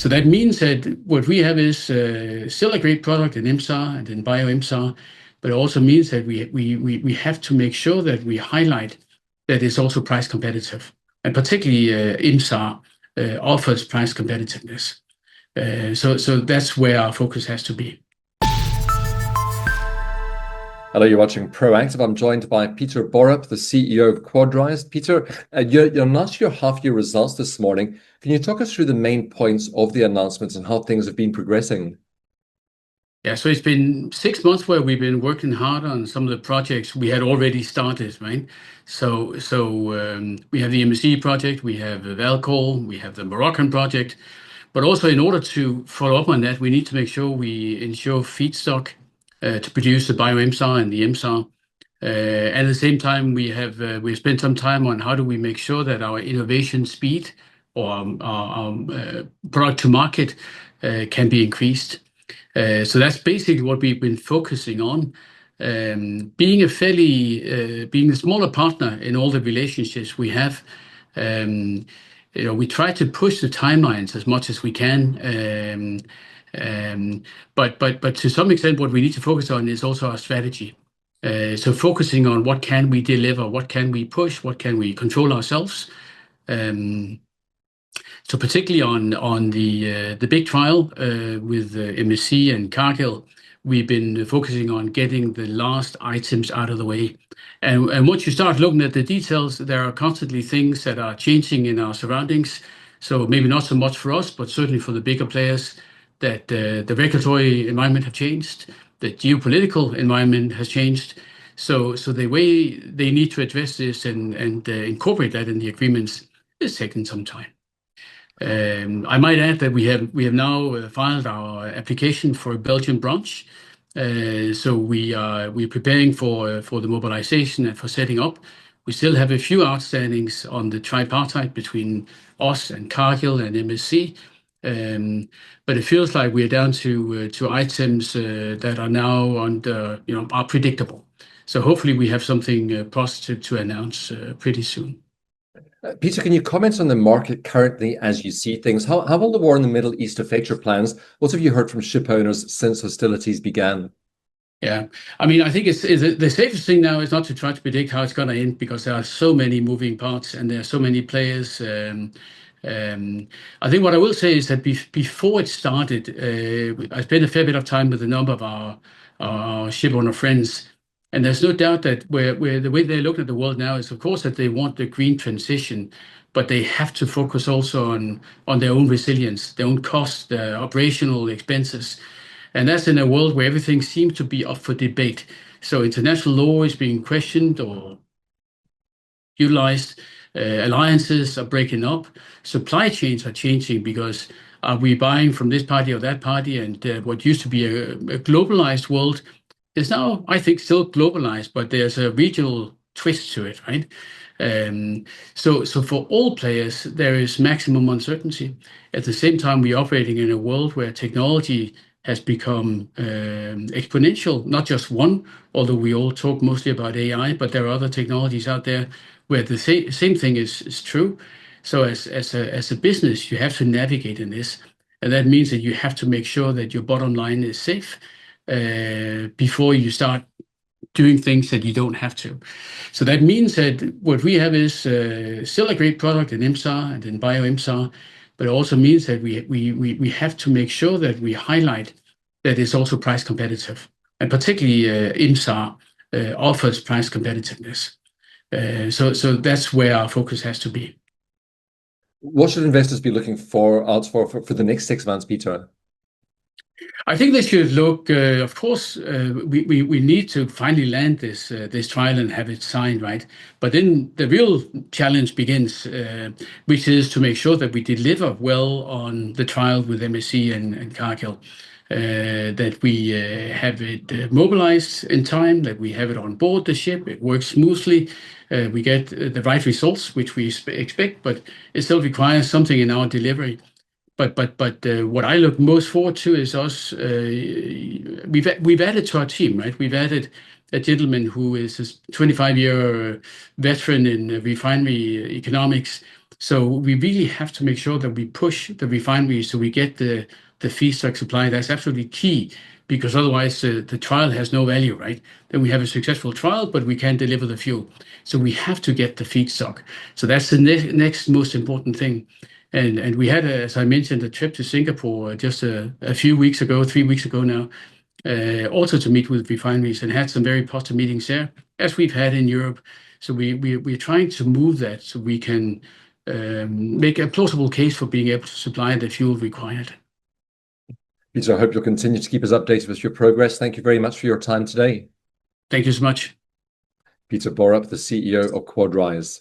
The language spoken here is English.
So that means that what we have is still a great product in MSAR and in bioMSAR, but it also means that we have to make sure that we highlight that it's also price competitive, and particularly MSAR offers price competitiveness. So that's where our focus has to be. Hello, you're watching Proactive. I'm joined by Peter Borup, the CEO of Quadrise. Peter, you announced your half-year results this morning. Can you talk us through the main points of the announcements and how things have been progressing? Yeah, so it's been 6 months where we've been working hard on some of the projects we had already started, right? So we have the MSC project, we have the Valcoal, we have the Moroccan project, but also in order to follow up on that, we need to make sure we ensure feedstock to produce the bioMSAR and the MSAR. At the same time, we've spent some time on how do we make sure that our innovation speed or our product to market can be increased. So that's basically what we've been focusing on. Being a smaller partner in all the relationships we have, we try to push the timelines as much as we can. But to some extent, what we need to focus on is also our strategy. So focusing on what can we deliver, what can we push, what can we control ourselves. So particularly on the big trial with MSC and Cargill, we've been focusing on getting the last items out of the way. And once you start looking at the details, there are constantly things that are changing in our surroundings. So maybe not so much for us, but certainly for the bigger players, that the regulatory environment have changed, the geopolitical environment has changed. So the way they need to address this and incorporate that in the agreements is taking some time. I might add that we have now filed our application for a Belgian branch. So we're preparing for the mobilization and for setting up. We still have a few outstandings on the tripartite between us and Cargill and MSC. But it feels like we're down to items that are now are predictable. So hopefully we have something positive to announce pretty soon. Peter, can you comment on the market currently as you see things? How will the war in the Middle East affect your plans? What have you heard from ship owners since hostilities began? Yeah, I mean, I think the safest thing now is not to try to predict how it's going to end, because there are so many moving parts and there are so many players. I think what I will say is that before it started, I spent a fair bit of time with a number of our ship owner friends. And there's no doubt that where the way they look at the world now is, of course, that they want the green transition, but they have to focus also on their own resilience, their own costs, their operational expenses. And that's in a world where everything seems to be up for debate. So international law is being questioned or utilized. Alliances are breaking up. Supply chains are changing because are we buying from this party or that party? And what used to be a globalized world is now, I think, still globalized, but there's a regional twist to it, right? So for all players, there is maximum uncertainty. At the same time, we're operating in a world where technology has become exponential, not just one, although we all talk mostly about AI, but there are other technologies out there where the same thing is true. So as a business, you have to navigate in this. And that means that you have to make sure that your bottom line is safe before you start doing things that you don't have to. So that means that what we have is still a great product in MSAR and in bioMSAR, but it also means that we have to make sure that we highlight that it's also price competitive, and particularly MSAR offers price competitiveness. So that's where our focus has to be. What should investors be looking out for the next 6 months, Peter? I think they should look, of course, we need to finally land this trial and have it signed, right? But then the real challenge begins, which is to make sure that we deliver well on the trial with MSC and Cargill, that we have it mobilized in time, that we have it on board the ship, it works smoothly, we get the right results, which we expect, but it still requires something in our delivery. But what I look most forward to is us. We've added to our team, right? We've added a gentleman who is a 25-year veteran in refinery economics, So we really have to make sure that we push the refineries so we get the feedstock supply. That's absolutely key, because otherwise the trial has no value, right? Then we have a successful trial, but we can't deliver the fuel. So we have to get the feedstock. So that's the next most important thing. And we had, as I mentioned, a trip to Singapore just a few weeks ago, 3 weeks ago now, also to meet with refineries, and had some very positive meetings there, as we've had in Europe. So we're trying to move that so we can make a plausible case for being able to supply the fuel required. Peter, I hope you'll continue to keep us updated with your progress. Thank you very much for your time today. Thank you so much. Peter Borup, the CEO of Quadrise.